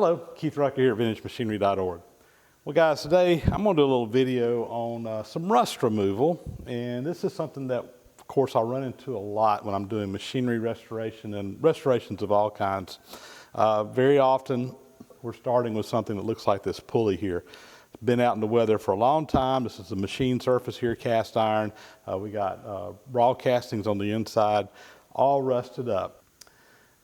Hello, Keith Rucker here at VintageMachinery.org. Well guys, today I'm going to do a little video on some rust removal, and this is something that of course I run into a lot when I'm doing machinery restoration and restorations of all kinds. Very often we're starting with something that looks like this pulley here. It's been out in the weather for a long time. This is a machine surface here, cast iron. We got raw castings on the inside, all rusted up.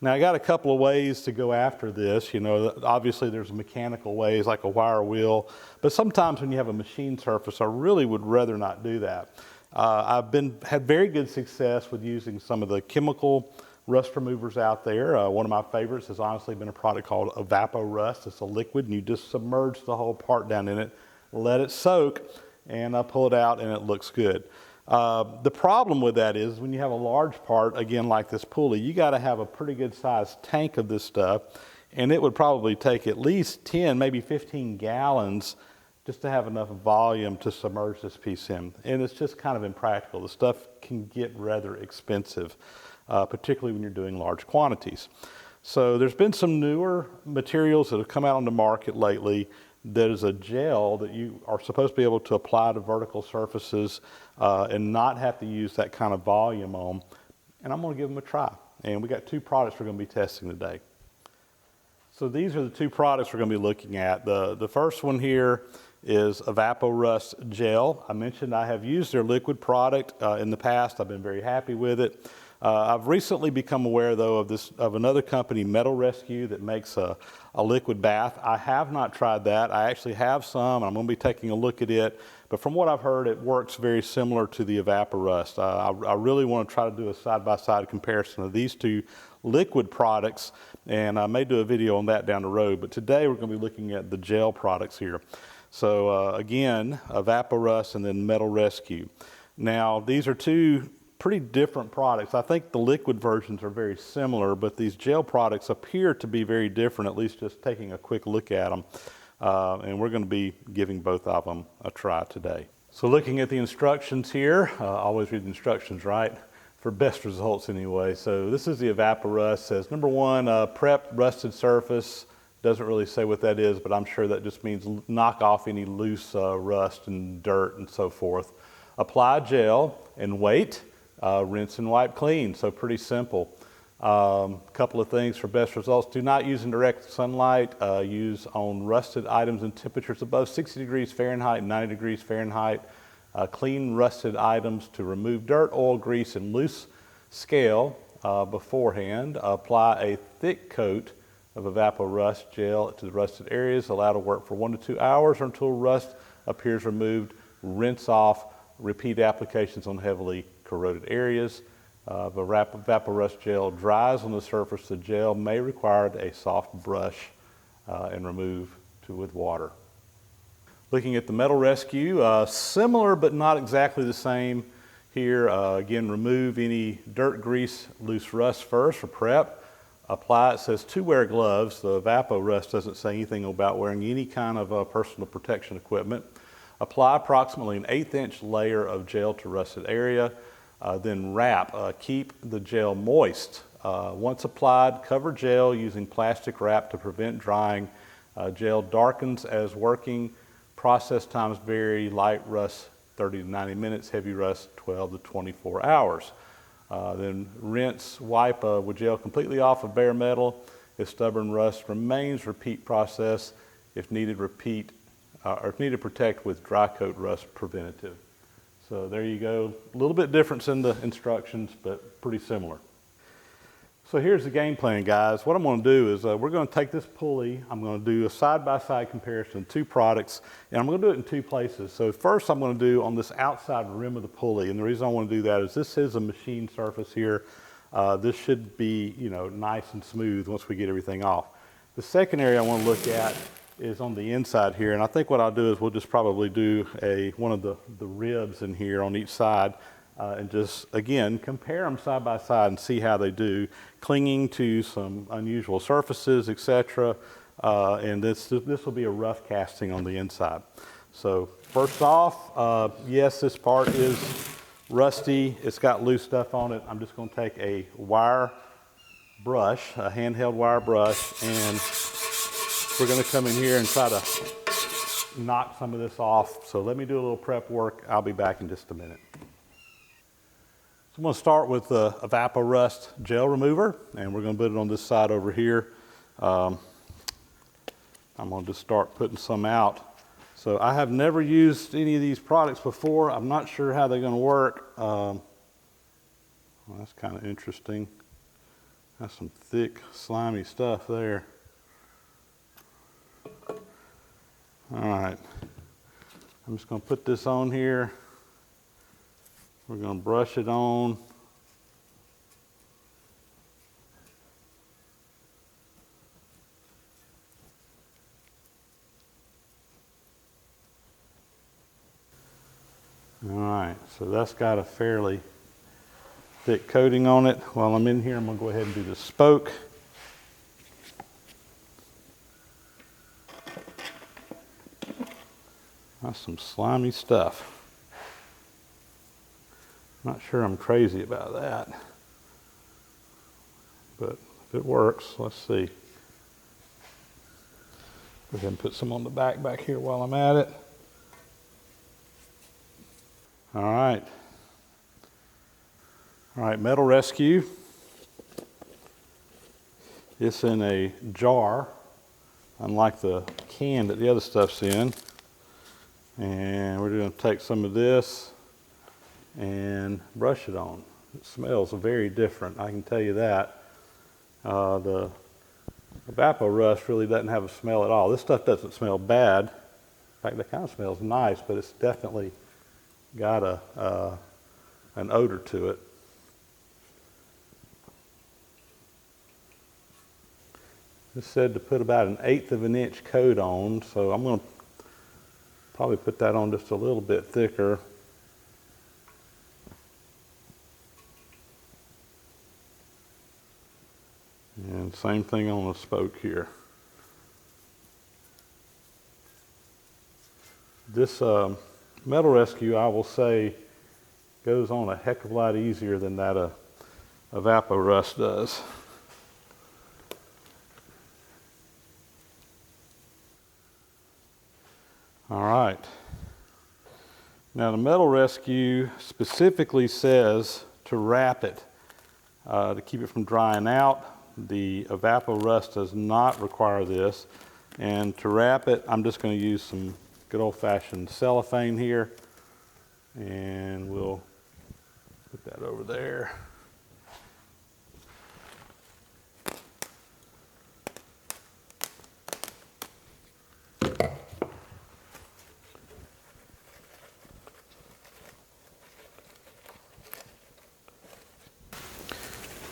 Now I got a couple of ways to go after this. You know, obviously there's mechanical ways like a wire wheel, but sometimes when you have a machine surface, I really would rather not do that. I've had very good success with using some of the chemical rust removers out there. One of my favorites has honestly been a product called Evapo Rust. It's a liquid and you just submerge the whole part down in it, let it soak, and pull it out and it looks good. The problem with that is when you have a large part, again like this pulley, you got to have a pretty good sized tank of this stuff, and it would probably take at least 10, maybe 15 gallons just to have enough volume to submerge this piece in. And it's just kind of impractical. The stuff can get rather expensive, particularly when you're doing large quantities. So there's been some newer materials that have come out on the market lately that is a gel that you are supposed to be able to apply to vertical surfaces and not have to use that kind of volume on. And I'm going to give them a try. And we got two products we're going to be testing today. So these are the two products we're going to be looking at. The first one here is Evapo Rust Gel. I mentioned I have used their liquid product in the past. I've been very happy with it. I've recently become aware though of another company, Metal Rescue, that makes a liquid bath. I have not tried that. I actually have some, and I'm going to be taking a look at it. But from what I've heard, it works very similar to the Evapo Rust. I really want to try to do a side-by-side comparison of these two liquid products, and I may do a video on that down the road. But today we're going to be looking at the gel products here. So again, Evapo Rust and then Metal Rescue. Now these are two pretty different products. I think the liquid versions are very similar, but these gel products appear to be very different, at least just taking a quick look at them. And we're going to be giving both of them a try today. So looking at the instructions here, always read the instructions, right? For best results anyway. So this is the Evapo Rust. It says number one, prep rusted surface. Doesn't really say what that is, but I'm sure that just means knock off any loose rust and dirt and so forth. Apply gel and wait. Rinse and wipe clean, so pretty simple. Couple of things for best results. Do not use in direct sunlight. Use on rusted items in temperatures above 60 degrees Fahrenheit and 90 degrees Fahrenheit. Clean rusted items to remove dirt, oil, grease, and loose scale beforehand. Apply a thick coat of Evapo Rust Gel to the rusted areas. Allow to work for 1 to 2 hours or until rust appears removed. Rinse off. Repeat applications on heavily corroded areas. The Evapo Rust Gel dries on the surface. The gel may require a soft brush and remove with water. Looking at the Metal Rescue, similar but not exactly the same here. Again, remove any dirt, grease, loose rust first for prep. Apply, it says to wear gloves. The Evapo Rust doesn't say anything about wearing any kind of personal protection equipment. Apply approximately an 1/8 inch layer of gel to rusted area. Then wrap. Keep the gel moist. Once applied, cover gel using plastic wrap to prevent drying. Gel darkens as working. Process times vary. Light rust 30 to 90 minutes, heavy rust 12 to 24 hours. Then rinse, wipe with gel completely off of bare metal. If stubborn rust remains, repeat process. If needed, protect with dry coat rust preventative. So there you go. A little bit difference in the instructions, but pretty similar. So here's the game plan, guys. What I'm going to do is we're going to take this pulley. I'm going to do a side-by-side comparison of two products, and I'm going to do it in two places. So first I'm going to do on this outside rim of the pulley, and the reason I want to do that is this is a machine surface here. This should be, you know, nice and smooth once we get everything off. The second area I want to look at is on the inside here, and I think what I'll do is we'll just probably do one of the ribs in here on each side and just again compare them side by side and see how they do, clinging to some unusual surfaces, etc. And this will be a rough casting on the inside. So first off, yes, this part is rusty. It's got loose stuff on it. I'm just going to take a wire brush, a handheld wire brush, and we're going to come in here and try to knock some of this off. So let me do a little prep work. I'll be back in just a minute. So I'm going to start with the Evapo Rust Gel remover, and we're going to put it on this side over here. I'm going to just start putting some out. So I have never used any of these products before. I'm not sure how they're going to work. Well, that's kind of interesting. That's some thick, slimy stuff there. All right, I'm just going to put this on here. We're going to brush it on. All right, so that's got a fairly thick coating on it. While I'm in here, I'm going to go ahead and do the spoke. That's some slimy stuff. Not sure I'm crazy about that, but if it works, let's see. Go ahead and put some on the back here while I'm at it. All right, Metal Rescue. It's in a jar, unlike the can that the other stuff's in. And we're going to take some of this and brush it on. It smells very different, I can tell you that. The Evapo Rust really doesn't have a smell at all. This stuff doesn't smell bad. In fact, it kind of smells nice, but it's definitely got an odor to it. This said to put about 1/8 of an inch coat on, so I'm going to probably put that on just a little bit thicker. And same thing on the spoke here. This Metal Rescue, I will say, goes on a heck of a lot easier than that Evapo Rust does. All right. Now the Metal Rescue specifically says to wrap it to keep it from drying out. The Evapo Rust does not require this. And to wrap it, I'm just going to use some good old-fashioned cellophane here. And we'll put that over there.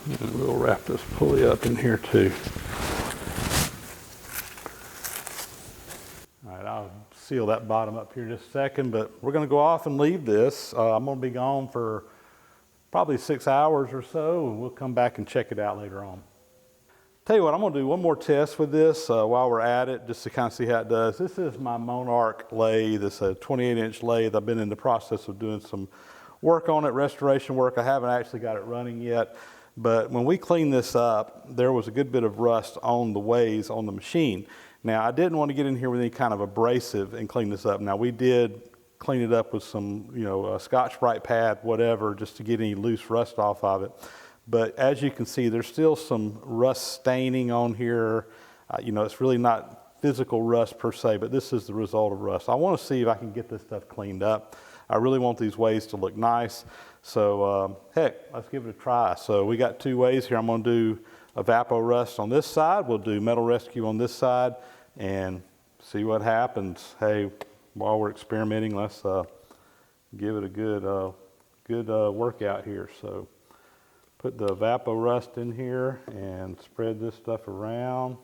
And we'll wrap this pulley up in here too. All right, I'll seal that bottom up here in just a second, but we're going to go off and leave this. I'm going to be gone for probably 6 hours or so, and we'll come back and check it out later on. Tell you what, I'm going to do one more test with this while we're at it, just to kind of see how it does. This is my Monarch lathe. It's a 28-inch lathe. I've been in the process of doing some work on it, restoration work. I haven't actually got it running yet. But when we cleaned this up, there was a good bit of rust on the ways on the machine. Now, I didn't want to get in here with any kind of abrasive and clean this up. Now, we did clean it up with some, Scotch-Brite pad, whatever, just to get any loose rust off of it. But as you can see, there's still some rust staining on here. It's really not physical rust per se, but this is the result of rust. I want to see if I can get this stuff cleaned up. I really want these ways to look nice. So, heck, let's give it a try. So we got 2 ways here. I'm going to do Evapo Rust on this side. We'll do Metal Rescue on this side and see what happens. Hey, while we're experimenting, let's give it a good workout here. So put the Evapo Rust in here and spread this stuff around.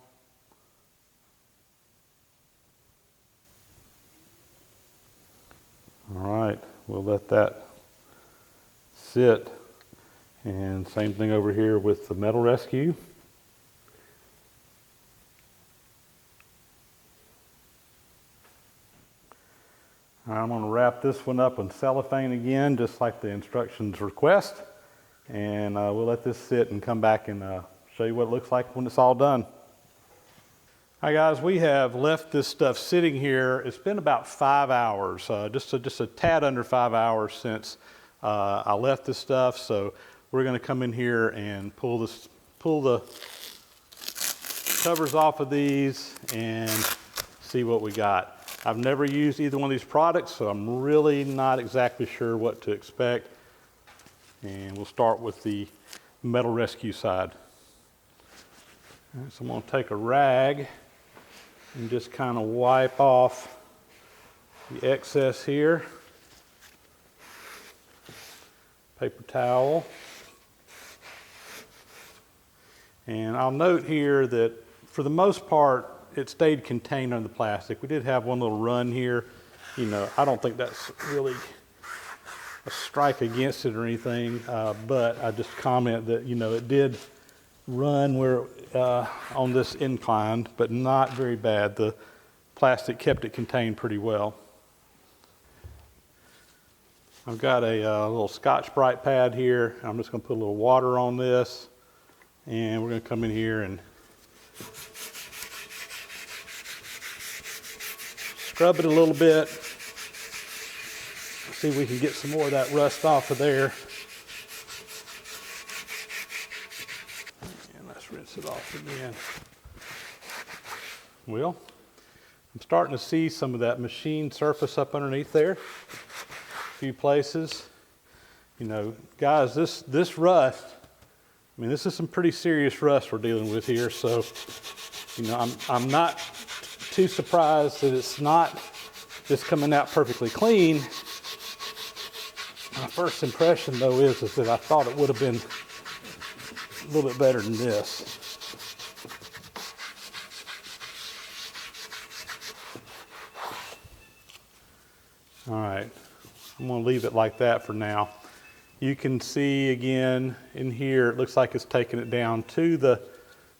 All right, we'll let that sit. And same thing over here with the Metal Rescue. I'm going to wrap this one up in cellophane again, just like the instructions request. And we'll let this sit and come back and show you what it looks like when it's all done. Hi guys, we have left this stuff sitting here. It's been about 5 hours, just a tad under 5 hours since I left this stuff. So we're going to come in here and pull the covers off of these and see what we got. I've never used either one of these products, so I'm really not exactly sure what to expect. And we'll start with the metal rescue side. All right, so I'm going to take a rag and just kind of wipe off the excess here. Paper towel. And I'll note here that for the most part, it stayed contained under the plastic. We did have one little run here. You know, I don't think that's really a strike against it or anything, but I just comment that, you know, it did run where on this incline, but not very bad. The plastic kept it contained pretty well. I've got a little Scotch-Brite pad here. I'm just going to put a little water on this, and we're going to come in here and scrub it a little bit. See if we can get some more of that rust off of there. Rinse it off again. Well, I'm starting to see some of that machine surface up underneath there. A few places. You know, guys, this rust, I mean, this is some pretty serious rust we're dealing with here. So, you know, I'm not too surprised that it's not just coming out perfectly clean. My first impression, though, is that I thought it would have been a little bit better than this. All right, I'm going to leave it like that for now. You can see again in here, it looks like it's taking it down to the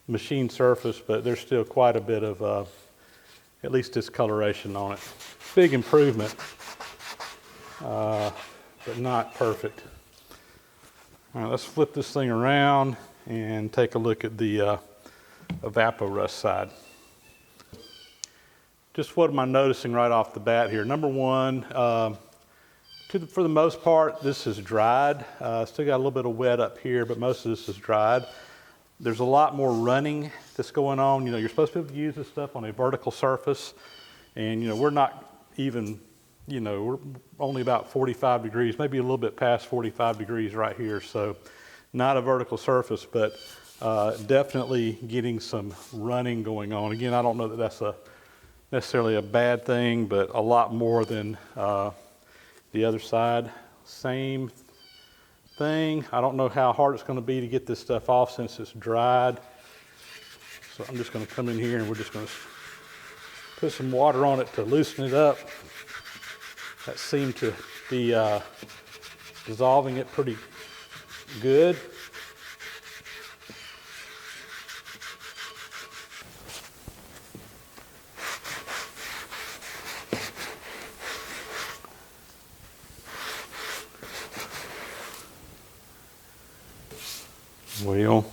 machine surface, but there's still quite a bit of at least discoloration on it. Big improvement, but not perfect. All right, let's flip this thing around and take a look at the Evapo Rust side. Just what am I noticing right off the bat here? Number one, for the most part, this is dried. Still got a little bit of wet up here, but most of this is dried. There's a lot more running that's going on. You know, you're supposed to be able to use this stuff on a vertical surface, and you know, we're not even, you know, we're only about 45 degrees, maybe a little bit past 45 degrees right here. So not a vertical surface, but definitely getting some running going on. Again, I don't know that that's necessarily a bad thing, but a lot more than the other side. Same thing. I don't know how hard it's going to be to get this stuff off since it's dried. So I'm just going to come in here and we're just going to put some water on it to loosen it up. That seemed to be dissolving it pretty good. Well,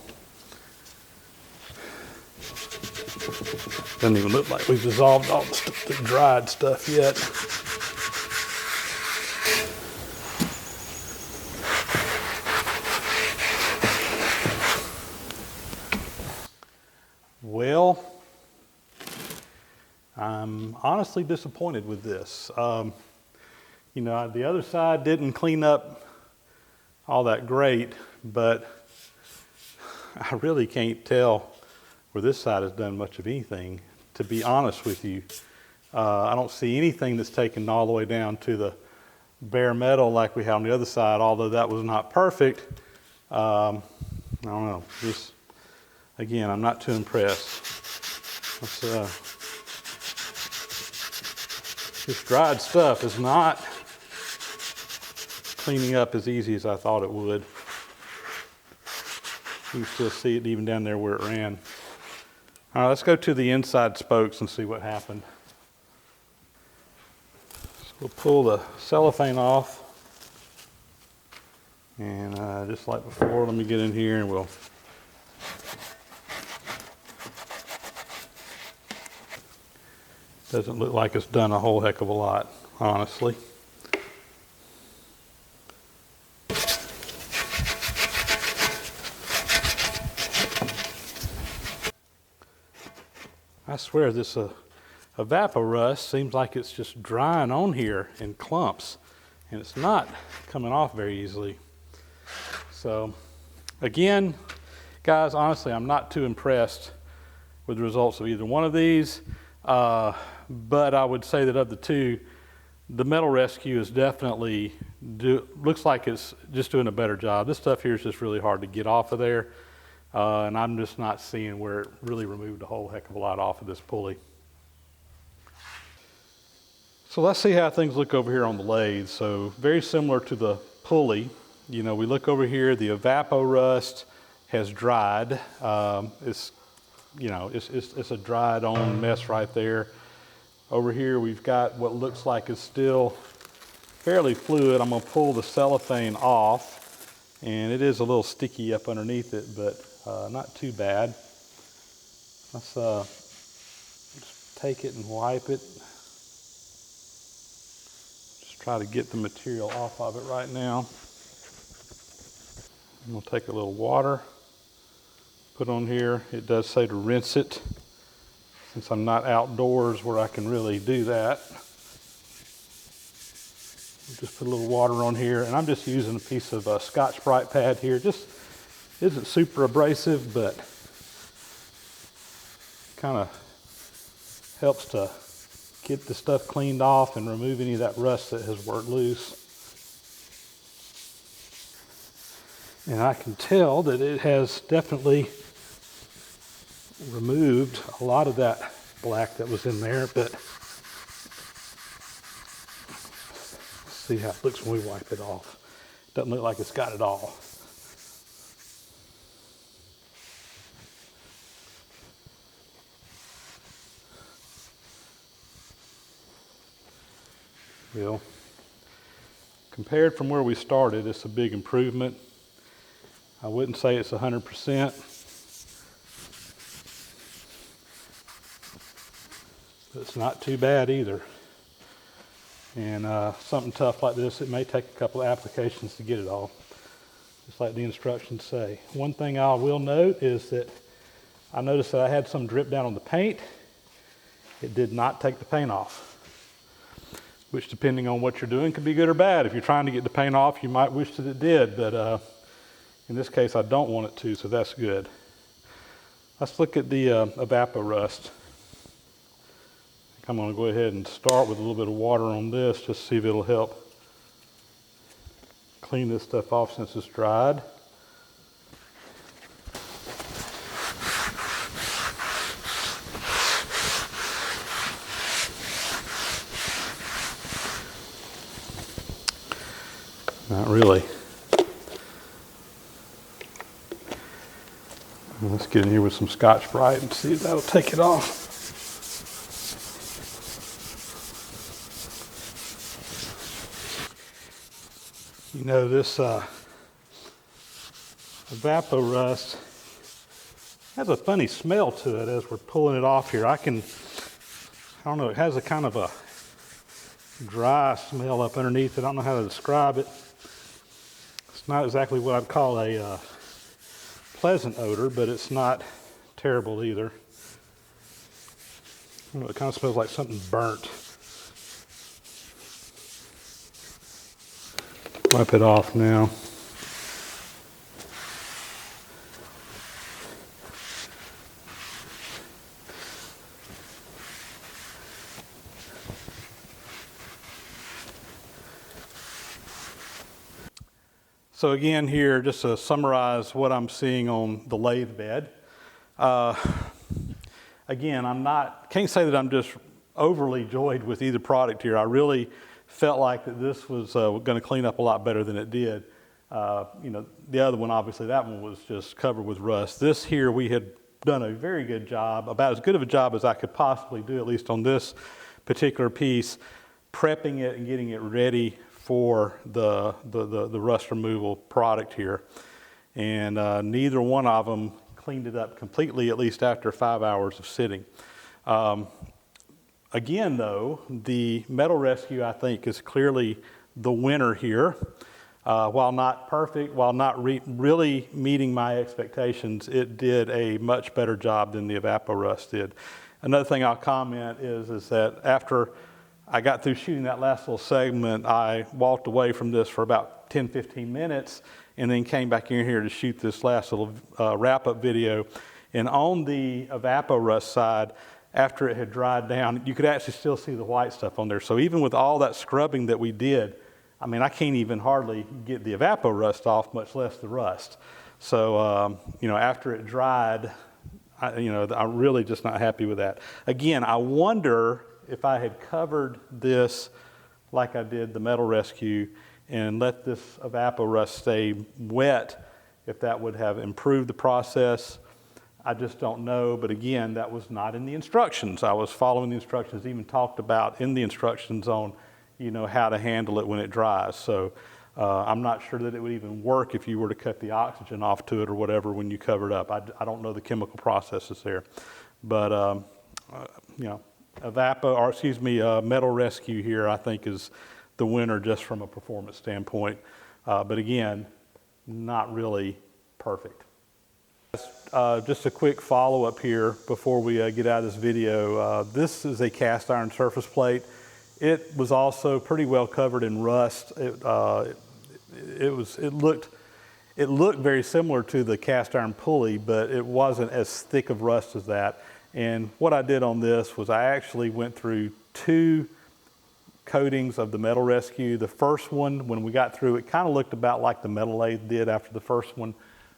doesn't even look like we've dissolved all the dried stuff yet. Well, I'm honestly disappointed with this. You know, the other side didn't clean up all that great, but I really can't tell where this side has done much of anything, to be honest with you. I don't see anything that's taken all the way down to the bare metal like we had on the other side, although that was not perfect. I don't know. Just, again, I'm not too impressed. This dried stuff is not cleaning up as easy as I thought it would. You can still see it even down there where it ran. All right, let's go to the inside spokes and see what happened. So we'll pull the cellophane off. And just like before, let me get in here and we'll Doesn't look like it's done a whole heck of a lot, honestly. I swear this Evapo Rust seems like it's just drying on here in clumps, and it's not coming off very easily. So again, guys, honestly, I'm not too impressed with the results of either one of these, but I would say that of the two, the Metal Rescue is definitely, looks like it's just doing a better job. This stuff here is just really hard to get off of there, and I'm just not seeing where it really removed a whole heck of a lot off of this pulley. So let's see how things look over here on the lathe. So very similar to the pulley. You know, we look over here, the Evapo Rust has dried. It's a dried on mess right there. Over here we've got what looks like is still fairly fluid. I'm gonna pull the cellophane off, and it is a little sticky up underneath it, but not too bad. Let's just take it and wipe it. Just try to get the material off of it right now. I'm gonna take a little water, put on here. It does say to rinse it, since I'm not outdoors where I can really do that. Just put a little water on here, and I'm just using a piece of Scotch-Brite pad here. Just isn't super abrasive, but kind of helps to get the stuff cleaned off and remove any of that rust that has worked loose. And I can tell that it has definitely removed a lot of that black that was in there, but let's see how it looks when we wipe it off. Doesn't look like it's got it all. Well, compared from where we started, it's a big improvement. I wouldn't say it's 100%. But it's not too bad either. And something tough like this, it may take a couple of applications to get it all, just like the instructions say. One thing I will note is that I noticed that I had some drip down on the paint. It did not take the paint off, which, depending on what you're doing, could be good or bad. If you're trying to get the paint off, you might wish that it did, but in this case, I don't want it to, so that's good. Let's look at the Evapo Rust. I'm going to go ahead and start with a little bit of water on this, just to see if it'll help clean this stuff off since it's dried. Not really. Let's get in here with some Scotch-Brite and see if that'll take it off. You know, this Evapo Rust has a funny smell to it as we're pulling it off here. I don't know, it has a kind of a dry smell up underneath it. I don't know how to describe it. It's not exactly what I'd call a pleasant odor, but it's not terrible either. You know, it kind of smells like something burnt. Wipe it off now. So again here, just to summarize what I'm seeing on the lathe bed. Again, can't say that I'm just overly joyed with either product here. I really felt like that this was going to clean up a lot better than it did. You know, the other one, obviously, that one was just covered with rust. This here, we had done a very good job, about as good of a job as I could possibly do, at least on this particular piece, prepping it and getting it ready for the rust removal product here. And neither one of them cleaned it up completely, at least after 5 hours of sitting. Again, though, the Metal Rescue, I think, is clearly the winner here. While not perfect, while not really meeting my expectations, it did a much better job than the Evapo Rust did. Another thing I'll comment is that after I got through shooting that last little segment, I walked away from this for about 10, 15 minutes and then came back in here to shoot this last little wrap-up video. And on the Evapo Rust side, after it had dried down, you could actually still see the white stuff on there. So even with all that scrubbing that we did, I mean, I can't even hardly get the Evapo Rust off, much less the rust. So, you know, after it dried, I'm really just not happy with that. Again, I wonder if I had covered this like I did the Metal Rescue and let this Evapo Rust stay wet, if that would have improved the process. I just don't know, but again, that was not in the instructions. I was following the instructions, even talked about in the instructions on, you know, how to handle it when it dries. So I'm not sure that it would even work if you were to cut the oxygen off to it or whatever when you cover it up. I don't know the chemical processes there. But, you know, Metal Rescue here, I think, is the winner just from a performance standpoint. But again, not really perfect. Just a quick follow-up here before we get out of this video. This is a cast iron surface plate. It was also pretty well covered in rust. It looked very similar to the cast iron pulley, but it wasn't as thick of rust as that. And what I did on this was I actually went through 2 coatings of the Metal Rescue. The first one, when we got through, it kind of looked about like the Metal Lathe did after the first one,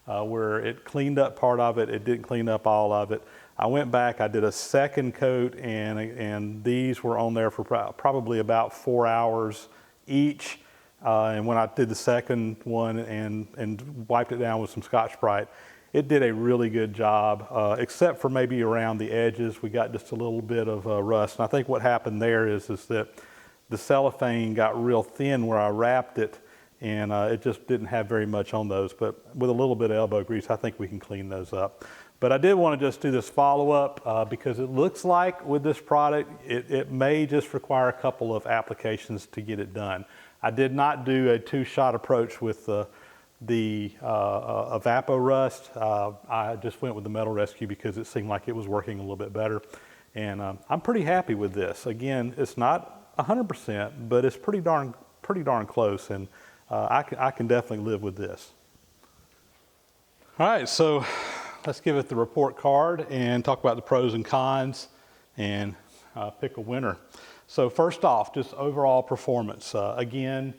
where it cleaned up part of it. It didn't clean up all of it. I went back, I did a second coat, and these were on there for probably about 4 hours each. And when I did the second one and wiped it down with some Scotch-Brite, it did a really good job, except for maybe around the edges. We got just a little bit of rust. And I think what happened there is that the cellophane got real thin where I wrapped it, and it just didn't have very much on those. But with a little bit of elbow grease, I think we can clean those up. But I did want to just do this follow-up because it looks like with this product, it may just require a couple of applications to get it done. I did not do a 2-shot approach with the Evapo Rust. I just went with the Metal Rescue because it seemed like it was working a little bit better. And I'm pretty happy with this. Again, it's not 100%, but it's pretty darn close, and I can definitely live with this. All right, so let's give it the report card and talk about the pros and cons and pick a winner. So first off, just overall performance. Again,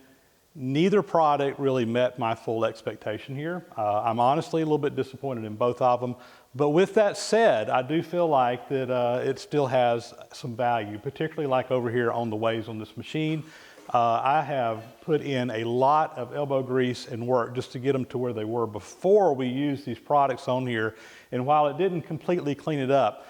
neither product really met my full expectation here. I'm honestly a little bit disappointed in both of them. But with that said, I do feel like that it still has some value, particularly like over here on the ways on this machine. I have put in a lot of elbow grease and work just to get them to where they were before we used these products on here. And while it didn't completely clean it up,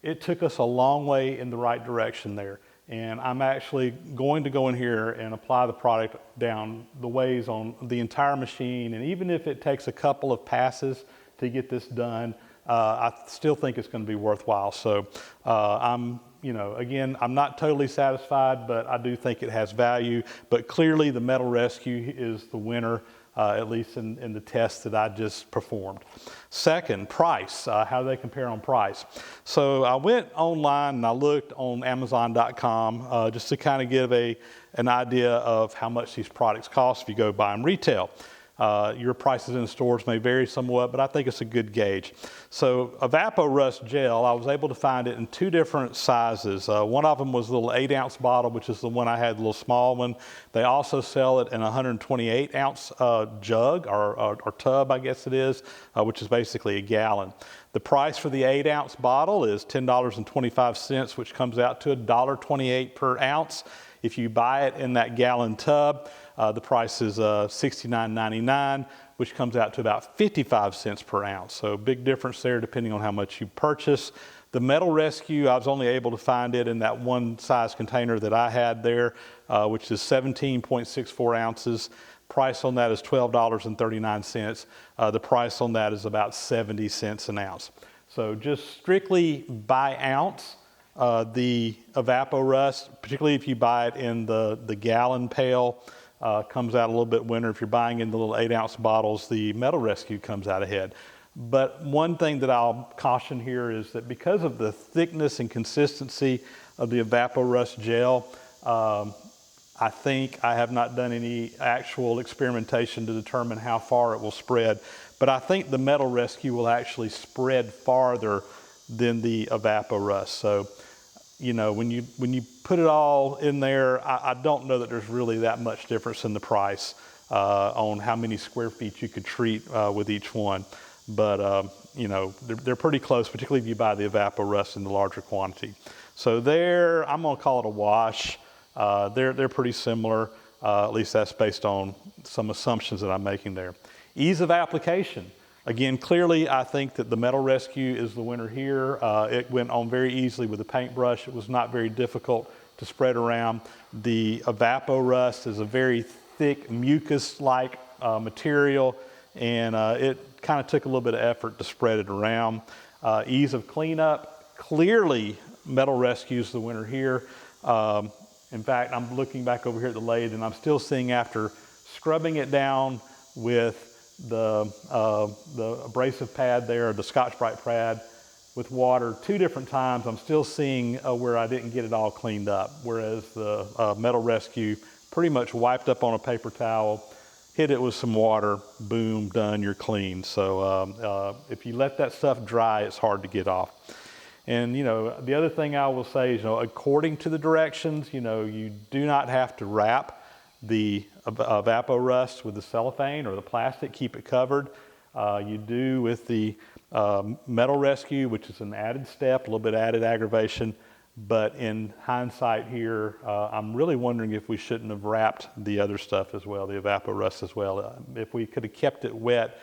it took us a long way in the right direction there. And I'm actually going to go in here and apply the product down the ways on the entire machine. And even if it takes a couple of passes to get this done, I still think it's going to be worthwhile. So again, I'm not totally satisfied, but I do think it has value. But clearly the Metal Rescue is the winner, at least in the test that I just performed. Second, price, how do they compare on price? So I went online and I looked on Amazon.com just to kind of give an idea of how much these products cost if you go buy them retail. Your prices in stores may vary somewhat, but I think it's a good gauge. So Evapo Rust Gel, I was able to find it in 2 different sizes. One of them was a little 8-ounce bottle, which is the one I had, the little small one. They also sell it in a 128-ounce jug or tub, I guess it is, which is basically a gallon. The price for the 8-ounce bottle is $10.25, which comes out to $1.28 per ounce. If you buy it in that gallon tub, the price is $69.99, which comes out to about 55 cents per ounce. So big difference there depending on how much you purchase. The Metal Rescue, I was only able to find it in that one size container that I had there, which is 17.64 ounces. Price on that is $12.39. The price on that is about 70 cents an ounce. So just strictly by ounce, the Evapo Rust, particularly if you buy it in the gallon pail, comes out a little bit winter. If you're buying in the little 8-ounce bottles, the Metal Rescue comes out ahead. But one thing that I'll caution here is that because of the thickness and consistency of the Evapo Rust Gel, I think I have not done any actual experimentation to determine how far it will spread, but I think the Metal Rescue will actually spread farther than the Evapo Rust. So, you know, when you put it all in there, I don't know that there's really that much difference in the price on how many square feet you could treat with each one. But, you know, they're pretty close, particularly if you buy the Evapo Rust in the larger quantity. So there, I'm gonna call it a wash. They're pretty similar, at least that's based on some assumptions that I'm making there. Ease of application. Again, clearly I think that the Metal Rescue is the winner here. It went on very easily with a paintbrush. It was not very difficult to spread around. The Evapo Rust is a very thick mucus-like material, and it kind of took a little bit of effort to spread it around. Ease of cleanup. Clearly Metal Rescue is the winner here. In fact, I'm looking back over here at the lathe and I'm still seeing, after scrubbing it down with the abrasive pad there, the Scotch-Brite pad with water 2 different times, I'm still seeing where I didn't get it all cleaned up. Whereas the Metal Rescue pretty much wiped up on a paper towel, hit it with some water, boom, done, you're clean. So if you let that stuff dry, it's hard to get off. And, you know, the other thing I will say is, you know, according to the directions, you know, you do not have to wrap the Evapo Rust with the cellophane or the plastic, keep it covered. You do with the Metal Rescue, which is an added step, a little bit added aggravation. But in hindsight here, I'm really wondering if we shouldn't have wrapped the other stuff as well, the Evapo Rust as well. If we could have kept it wet,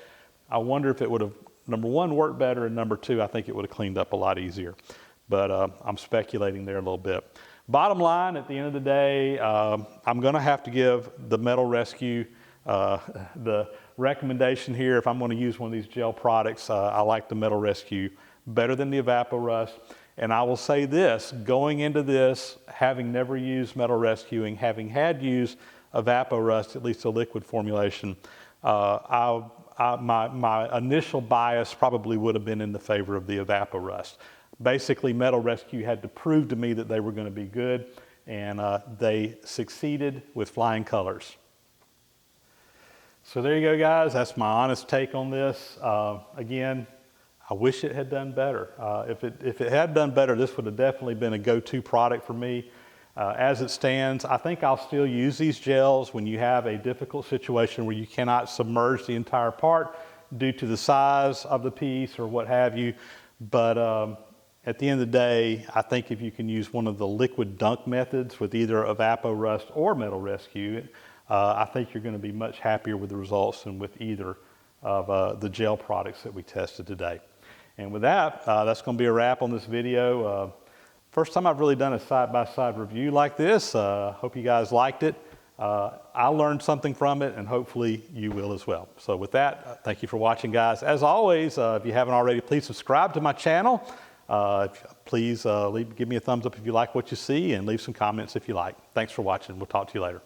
I wonder if it would have, number one, worked better, and number two, I think it would have cleaned up a lot easier. But I'm speculating there a little bit. Bottom line, at the end of the day, I'm going to have to give the Metal Rescue the recommendation here. If I'm going to use one of these gel products, I like the Metal Rescue better than the Evapo Rust. And I will say this, going into this, having never used Metal Rescue and having had used Evapo Rust, at least a liquid formulation, my initial bias probably would have been in the favor of the Evapo Rust. Basically, Metal Rescue had to prove to me that they were going to be good, and they succeeded with flying colors. So there you go, guys. That's my honest take on this. Again, I wish it had done better. If it had done better, this would have definitely been a go-to product for me. As it stands, I think I'll still use these gels when you have a difficult situation where you cannot submerge the entire part due to the size of the piece or what have you. But at the end of the day, I think if you can use one of the liquid dunk methods with either Evapo Rust or Metal Rescue, I think you're going to be much happier with the results than with either of the gel products that we tested today. And with that, that's going to be a wrap on this video. First time I've really done a side-by-side review like this. Hope you guys liked it. I learned something from it, and hopefully you will as well. So with that, thank you for watching, guys. As always, if you haven't already, please subscribe to my channel. Please give me a thumbs up if you like what you see, and leave some comments if you like. Thanks for watching. We'll talk to you later.